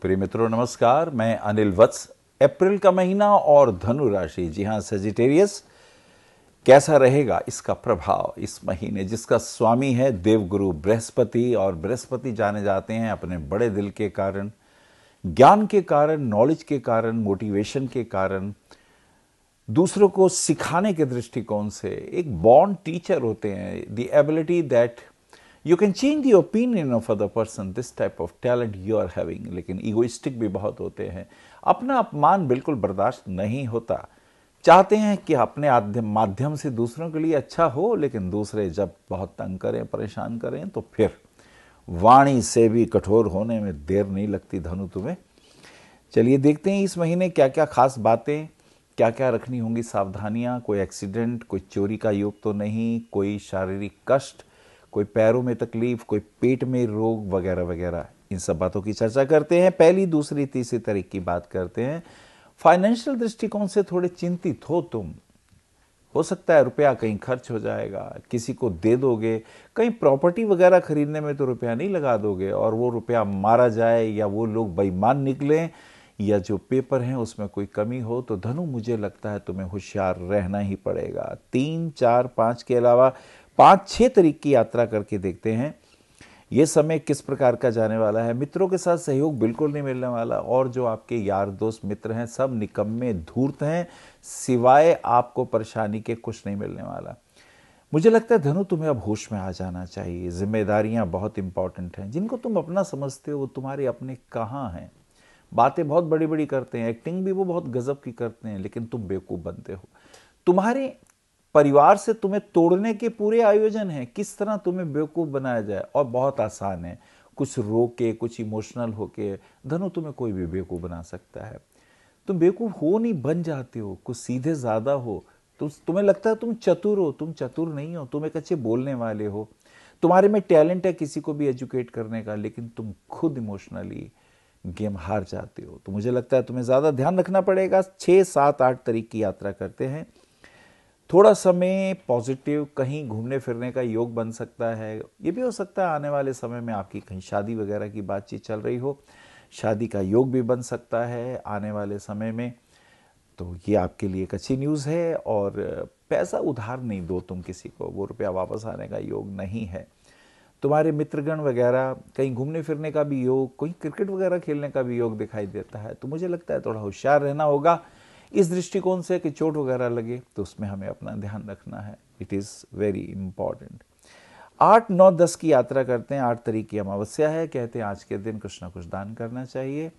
प्रिय मित्रों नमस्कार, मैं अनिल वत्स। अप्रैल का महीना और धनु राशि, जी हाँ सजिटेरियस, कैसा रहेगा इसका प्रभाव इस महीने, जिसका स्वामी है देवगुरु बृहस्पति। और बृहस्पति जाने जाते हैं अपने बड़े दिल के कारण, ज्ञान के कारण, नॉलेज के कारण, मोटिवेशन के कारण, दूसरों को सिखाने के दृष्टिकोण से एक बॉर्न टीचर होते हैं। The ability that you can change the opinion of other person, this type of talent you are having. लेकिन ईगोइस्टिक भी बहुत होते हैं, अपना अपमान बिल्कुल बर्दाश्त नहीं होता। चाहते हैं कि अपने माध्यम से दूसरों के लिए अच्छा हो, लेकिन दूसरे जब बहुत तंग करें, परेशान करें, तो फिर वाणी से भी कठोर होने में देर नहीं लगती धनु तुम्हें। चलिए देखते हैं इस महीने क्या क्या खास बातें, क्या क्या रखनी होंगी सावधानियां। कोई एक्सीडेंट, कोई चोरी का योग तो नहीं, कोई शारीरिक कष्ट, कोई पैरों में तकलीफ, कोई पेट में रोग वगैरह वगैरह, इन सब बातों की चर्चा करते हैं। पहली, दूसरी, तीसरी तारीख की बात करते हैं। फाइनेंशियल दृष्टिकोण से थोड़े चिंतित हो तुम। हो सकता है रुपया कहीं खर्च हो जाएगा, किसी को दे दोगे, कहीं प्रॉपर्टी वगैरह खरीदने में तो रुपया नहीं लगा दोगे और वो रुपया मारा जाए, या वो लोग बेईमान निकलें, या जो पेपर हैं उसमें कोई कमी हो। तो धनु, मुझे लगता है तुम्हें होशियार रहना ही पड़ेगा। 3, 4, 5 के अलावा 5, 6 तारीख की यात्रा करके देखते हैं ये समय किस प्रकार का जाने वाला है। मित्रों के साथ सहयोग बिल्कुल नहीं मिलने वाला, और जो आपके यार दोस्त मित्र हैं सब निकम्मे धूर्त हैं, सिवाय आपको परेशानी के कुछ नहीं मिलने वाला। मुझे लगता है धनु, तुम्हें अब होश में आ जाना चाहिए। जिम्मेदारियां बहुत इंपॉर्टेंट हैं। जिनको तुम अपना समझते हो वो तुम्हारे अपने कहाँ हैं। बातें बहुत बड़ी बड़ी करते हैं, एक्टिंग भी वो बहुत गजब की करते हैं, लेकिन तुम बेवकूफ़ बनते हो। तुम्हारे परिवार से तुम्हें तोड़ने के पूरे आयोजन हैं, किस तरह तुम्हें बेवकूफ़ बनाया जाए, और बहुत आसान है। कुछ रो के, कुछ इमोशनल होके धनु तुम्हें कोई भी बेवकूफ़ बना सकता है। तुम बेवकूफ़ हो नहीं, बन जाते हो। कुछ सीधे ज़्यादा हो, तुम्हें लगता है तुम चतुर हो, तुम चतुर नहीं हो। तुम एक अच्छे बोलने वाले हो, तुम्हारे में टैलेंट है किसी को भी एजुकेट करने का, लेकिन तुम खुद इमोशनली गेम हार जाते हो। तो मुझे लगता है तुम्हें ज़्यादा ध्यान रखना पड़ेगा। 6, 7, 8 तारीख की यात्रा करते हैं। थोड़ा समय पॉजिटिव, कहीं घूमने फिरने का योग बन सकता है। ये भी हो सकता है आने वाले समय में आपकी कहीं शादी वगैरह की बातचीत चल रही हो, शादी का योग भी बन सकता है आने वाले समय में। तो ये आपके लिए एक अच्छी न्यूज़ है। और पैसा उधार नहीं दो तुम किसी को, वो रुपया वापस आने का योग नहीं है। तुम्हारे मित्रगण वगैरह, कहीं घूमने फिरने का भी योग, कोई क्रिकेट वगैरह खेलने का भी योग दिखाई देता है। तो मुझे लगता है थोड़ा होशियार रहना होगा इस दृष्टिकोण से कि चोट वगैरह लगे तो उसमें हमें अपना ध्यान रखना है। It is very important. 8, 9, 10 की यात्रा करते हैं। 8 तारीख की अमावस्या है। कहते हैं आज के दिन कुछ ना कुछ दान करना चाहिए।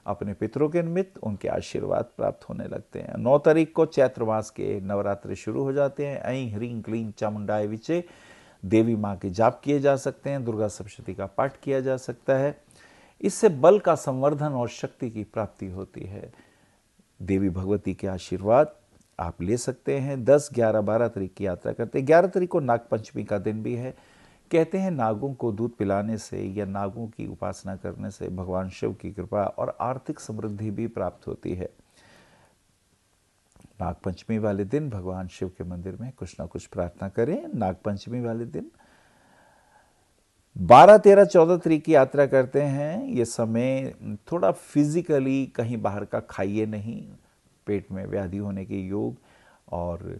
अपने पितरों के निमित्त उनके आशीर्वाद प्राप्त होने लगते हैं। 9 तारीख को चैत्र मास के नवरात्रि शुरू हो जाते हैं। ऐं ह्रीं क्लीं चामुंडाय विचे देवी माँ के जाप किए जा सकते हैं। दुर्गा सप्तशती का पाठ किया जा सकता है। इससे बल का संवर्धन और शक्ति की प्राप्ति होती है। देवी भगवती के आशीर्वाद आप ले सकते हैं। 10, 11, 12 तारीख की यात्रा करते हैं। 11 तारीख को नागपंचमी का दिन भी है। कहते हैं नागों को दूध पिलाने से या नागों की उपासना करने से भगवान शिव की कृपा और आर्थिक समृद्धि भी प्राप्त होती है। नागपंचमी वाले दिन भगवान शिव के मंदिर में कुछ ना कुछ प्रार्थना करें। नागपंचमी वाले दिन 12, 13, 14 तारीख की यात्रा करते हैं। ये समय थोड़ा फिजिकली कहीं बाहर का खाइए नहीं, पेट में व्याधि होने के योग। और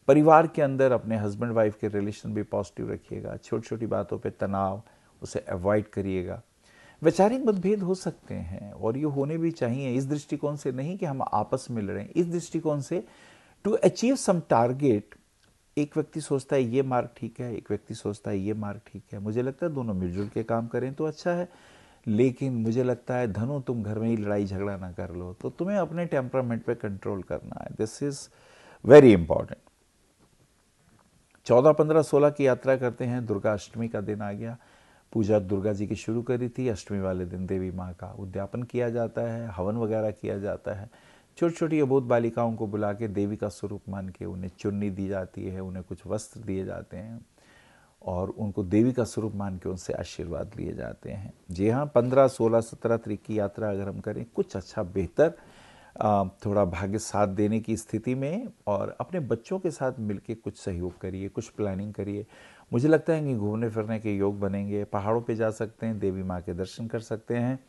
परिवार के अंदर अपने हस्बैंड वाइफ के रिलेशन भी पॉजिटिव रखिएगा। छोटी छोटी बातों पे तनाव, उसे अवॉइड करिएगा। वैचारिक मतभेद हो सकते हैं और ये होने भी चाहिए। इस दृष्टिकोण से नहीं कि हम आपस में लड़ें, इस दृष्टिकोण से टू अचीव सम टारगेट। एक व्यक्ति सोचता है ये मार्ग ठीक है, एक व्यक्ति सोचता है ये मार्ग ठीक है। मुझे लगता है दोनों मिलजुल के काम करें तो अच्छा है। लेकिन मुझे लगता है धनु, तुम घर में ही लड़ाई झगड़ा ना कर लो। तो तुम्हें अपने टेम्परामेंट पे कंट्रोल करना है। This is very important. 14, 15, 16 की यात्रा करते हैं। दुर्गा अष्टमी का दिन आ गया। पूजा दुर्गा जी की शुरू करी थी। अष्टमी वाले दिन देवी माँ का उद्यापन किया जाता है, हवन वगैरह किया जाता है। छोटी छोटी अबोध बालिकाओं को बुला के देवी का स्वरूप मान के उन्हें चुन्नी दी जाती है, उन्हें कुछ वस्त्र दिए जाते हैं और उनको देवी का स्वरूप मान के उनसे आशीर्वाद लिए जाते हैं। जी हाँ, 15, 16, 17 तारीख की यात्रा अगर हम करें, कुछ अच्छा बेहतर, थोड़ा भाग्य साथ देने की स्थिति में, और अपने बच्चों के साथ मिलके कुछ सहयोग करिए, कुछ प्लानिंग करिए। मुझे लगता है कि घूमने फिरने के योग बनेंगे। पहाड़ों पे जा सकते हैं, देवी माँ के दर्शन कर सकते हैं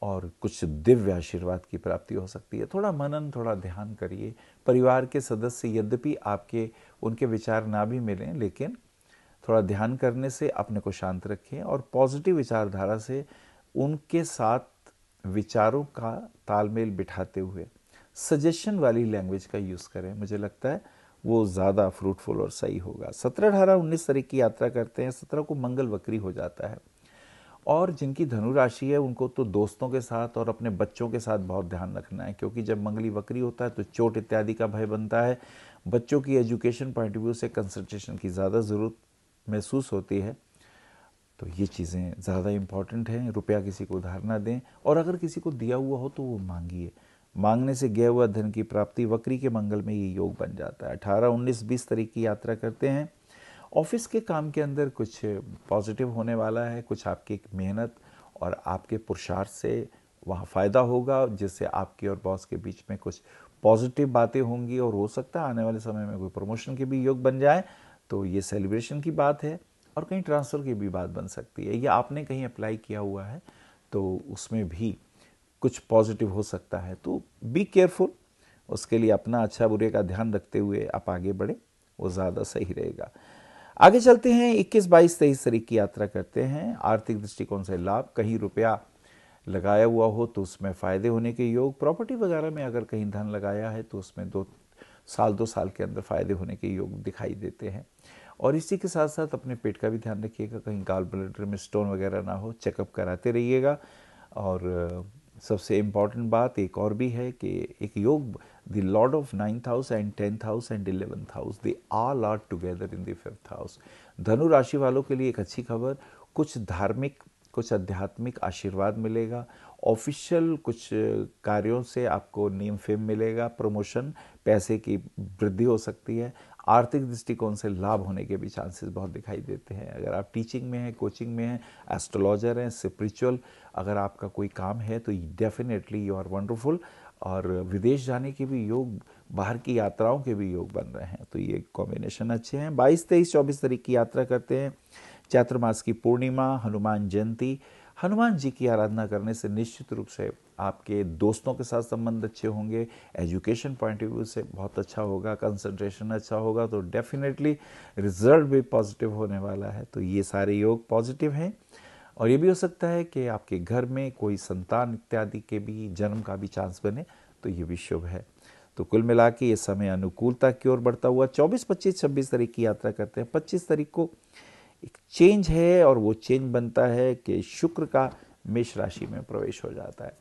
और कुछ दिव्य आशीर्वाद की प्राप्ति हो सकती है। थोड़ा मनन, थोड़ा ध्यान करिए। परिवार के सदस्य यद्यपि आपके उनके विचार ना भी मिलें, लेकिन थोड़ा ध्यान करने से अपने को शांत रखें और पॉजिटिव विचारधारा से उनके साथ विचारों का तालमेल बिठाते हुए सजेशन वाली लैंग्वेज का यूज़ करें। मुझे लगता है वो ज़्यादा फ्रूटफुल और सही होगा। 17, 18, 19 तारीख की यात्रा करते हैं। 17 को मंगल वक्री हो जाता है और जिनकी धनु राशि है उनको तो दोस्तों के साथ और अपने बच्चों के साथ बहुत ध्यान रखना है, क्योंकि जब मंगली वक्री होता है तो चोट इत्यादि का भय बनता है। बच्चों की एजुकेशन पॉइंट ऑफ व्यू से कंसंट्रेशन की ज़्यादा ज़रूरत महसूस होती है। तो ये चीज़ें ज़्यादा इम्पॉर्टेंट हैं। रुपया किसी को उधार ना दें और अगर किसी को दिया हुआ हो तो वो मांगिए। मांगने से गया हुआ धन की प्राप्ति वक्री के मंगल में ये योग बन जाता है। 18, 19, 20 तारीख की यात्रा करते हैं। ऑफिस के काम के अंदर कुछ पॉजिटिव होने वाला है। कुछ आपकी मेहनत और आपके पुरुषार्थ से वहाँ फ़ायदा होगा, जिससे आपके और बॉस के बीच में कुछ पॉजिटिव बातें होंगी और हो सकता है आने वाले समय में कोई प्रमोशन के भी योग बन जाए। तो ये सेलिब्रेशन की बात है और कहीं ट्रांसफ़र की भी बात बन सकती है, या आपने कहीं अप्लाई किया हुआ है तो उसमें भी कुछ पॉजिटिव हो सकता है। तो बी केयरफुल, उसके लिए अपना अच्छा बुरे का ध्यान रखते हुए आप आगे बढ़े, वो ज़्यादा सही रहेगा। आगे चलते हैं। 21, 22, 23 तारीख की यात्रा करते हैं। आर्थिक दृष्टिकोण से लाभ, कहीं रुपया लगाया हुआ हो तो उसमें फ़ायदे होने के योग। प्रॉपर्टी वगैरह में अगर कहीं धन लगाया है तो उसमें 2 साल के अंदर फ़ायदे होने के योग दिखाई देते हैं। और इसी के साथ साथ अपने पेट का भी ध्यान रखिएगा, कहीं गाल ब्लैडर में स्टोन वगैरह ना हो, चेकअप कराते रहिएगा। और सबसे इम्पॉर्टेंट बात एक और भी है कि एक योग, the lord of 9th house and 10th house and 11th house, they all are together in the 5th house. धनु राशि वालों के लिए एक अच्छी खबर, कुछ धार्मिक, कुछ आध्यात्मिक आशीर्वाद मिलेगा। ऑफिशियल कुछ कार्यों से आपको नेम फेम मिलेगा, प्रमोशन, पैसे की वृद्धि हो सकती है। आर्थिक दृष्टिकोण से लाभ होने के भी चांसेस बहुत दिखाई देते हैं। अगर आप टीचिंग में हैं, कोचिंग में हैं, एस्ट्रोलॉजर हैं, स्पिरिचुअल अगर आपका कोई काम है तो डेफिनेटली यू आर वंडरफुल। और विदेश जाने के भी योग, बाहर की यात्राओं के भी योग बन रहे हैं, तो ये कॉम्बिनेशन अच्छे हैं। 22, 23, 24 तारीख की यात्रा करते हैं। चैत्र मास की पूर्णिमा, हनुमान जयंती। हनुमान जी की आराधना करने से निश्चित रूप से आपके दोस्तों के साथ संबंध अच्छे होंगे, एजुकेशन पॉइंट ऑफ व्यू से बहुत अच्छा होगा, कंसंट्रेशन अच्छा होगा, तो डेफिनेटली रिजल्ट भी पॉजिटिव होने वाला है। तो ये सारे योग पॉजिटिव हैं। और ये भी हो सकता है कि आपके घर में कोई संतान इत्यादि के भी जन्म का भी चांस बने, तो ये भी शुभ है। तो कुल मिला के ये समय अनुकूलता की ओर बढ़ता हुआ 24, 25, 26 तारीख की यात्रा करते हैं। 25 तारीख को एक चेंज है और वो चेंज बनता है कि शुक्र का मेष राशि में प्रवेश हो जाता है।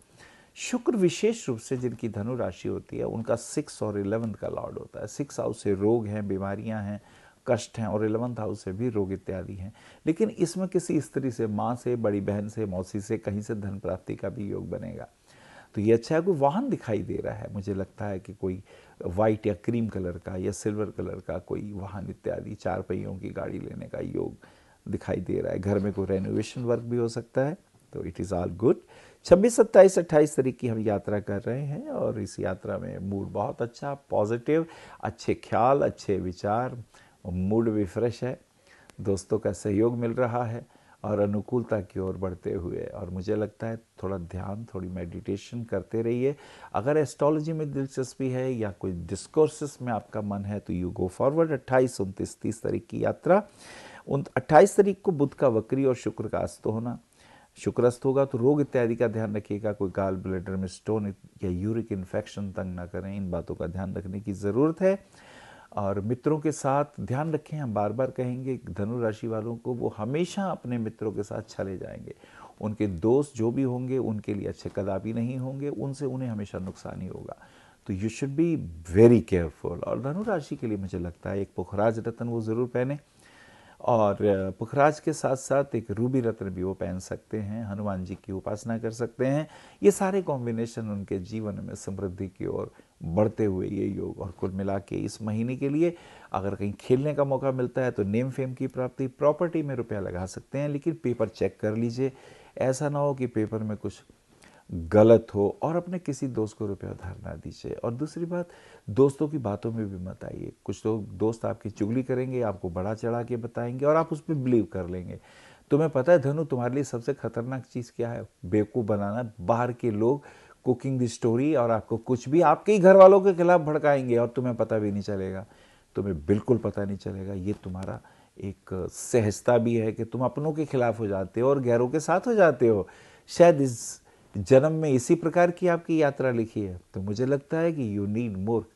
शुक्र विशेष रूप से जिनकी धनु राशि होती है उनका 6 और 11 का लॉर्ड होता है। 6 हाउस से रोग हैं, बीमारियां हैं, कष्ट हैं, और 11th हाउस से भी रोग इत्यादि हैं। लेकिन इसमें किसी स्त्री से, माँ से, बड़ी बहन से, मौसी से कहीं से धन प्राप्ति का भी योग बनेगा। तो ये अच्छा है। कोई वाहन दिखाई दे रहा है, मुझे लगता है कि कोई वाइट या क्रीम कलर का या सिल्वर कलर का कोई वाहन इत्यादि, 4 पहियों की गाड़ी लेने का योग दिखाई दे रहा है। घर में कोई रेनोवेशन वर्क भी हो सकता है, तो इट इज़ ऑल गुड। 26, 27, 28 तारीख की हम यात्रा कर रहे हैं और इस यात्रा में मूड बहुत अच्छा, पॉजिटिव, अच्छे ख्याल, अच्छे विचार, मूड भी फ्रेश है, दोस्तों का सहयोग मिल रहा है और अनुकूलता की ओर बढ़ते हुए। और मुझे लगता है थोड़ा ध्यान, थोड़ी मेडिटेशन करते रहिए। अगर एस्ट्रोलॉजी में दिलचस्पी है या कोई डिस्कोर्सेस में आपका मन है तो यू गो फॉरवर्ड। 28, 29, 30 तारीख की यात्रा। 28 तारीख को बुध का वक्री और शुक्र का अस्त होना। शुक्र अस्त होगा तो रोग इत्यादि का ध्यान रखिएगा, कोई गाल ब्लैडर में स्टोन या यूरिक इन्फेक्शन तंग ना करें, इन बातों का ध्यान रखने की ज़रूरत है। और मित्रों के साथ ध्यान रखें, हम बार बार कहेंगे धनु राशि वालों को, वो हमेशा अपने मित्रों के साथ चले जाएंगे। उनके दोस्त जो भी होंगे उनके लिए अच्छे कदापि नहीं होंगे, उनसे उन्हें हमेशा नुकसान ही होगा। तो you should be very careful. और धनु राशि के लिए मुझे लगता है एक पुखराज रत्न वो ज़रूर पहने, और पुखराज के साथ साथ एक रूबी रत्न भी वो पहन सकते हैं, हनुमान जी की उपासना कर सकते हैं। ये सारे कॉम्बिनेशन उनके जीवन में समृद्धि की ओर बढ़ते हुए ये योग। और कुल मिला के इस महीने के लिए अगर कहीं खेलने का मौका मिलता है तो नेम फेम की प्राप्ति, प्रॉपर्टी में रुपया लगा सकते हैं, लेकिन पेपर चेक कर लीजिए, ऐसा ना हो कि पेपर में कुछ गलत हो। और अपने किसी दोस्त को रुपया उधार ना दीजिए। और दूसरी बात, दोस्तों की बातों में भी मत आइए। कुछ लोग दोस्त आपकी चुगली करेंगे, आपको बड़ा चढ़ा के बताएंगे और आप उस पर बिलीव कर लेंगे। तुम्हें पता है धनु, तुम्हारे लिए सबसे खतरनाक चीज क्या है? बेवकूफ बनाना। बाहर के लोग कुकिंग दी स्टोरी और आपको कुछ भी आपके ही घर वालों के खिलाफ भड़काएंगे और तुम्हें पता भी नहीं चलेगा। तुम्हें बिल्कुल पता नहीं चलेगा। ये तुम्हारा एक सहजता भी है कि तुम अपनों के खिलाफ हो जाते हो और गैरों के साथ हो जाते हो। शायद इस जन्म में इसी प्रकार की आपकी यात्रा लिखी है। तो मुझे लगता है कि यू नीड मोर।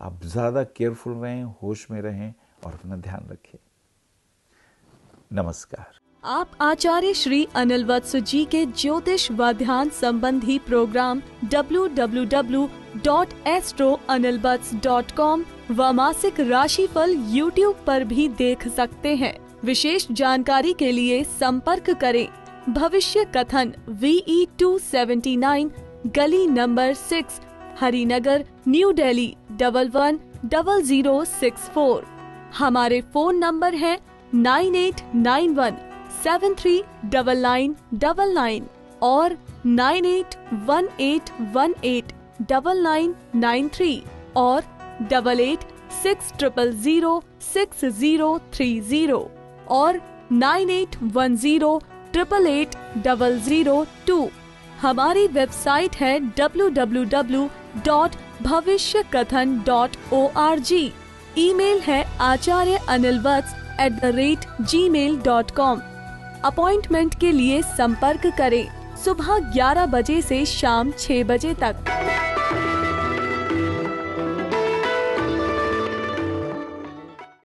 आप ज्यादा केयरफुल रहें, होश में रहें और अपना ध्यान रखें। नमस्कार। आप आचार्य श्री अनिल वत्स जी के ज्योतिष व ध्यान संबंधी प्रोग्राम www.astroanilvats.com व मासिक राशिफल YouTube पर भी देख सकते हैं। विशेष जानकारी के लिए संपर्क करें। भविष्य कथन VE279 गली नंबर 6 हरिनगर न्यू दिल्ली 110064। हमारे फोन नंबर है 9891739999 और 9818189993 और 8860006030 और 9810880002। हमारी वेबसाइट है www.bhavishyakathan.org। ईमेल है acharyaanilvats@gmail.com। अपॉइंटमेंट के लिए संपर्क करें सुबह 11 बजे से शाम 6 बजे तक।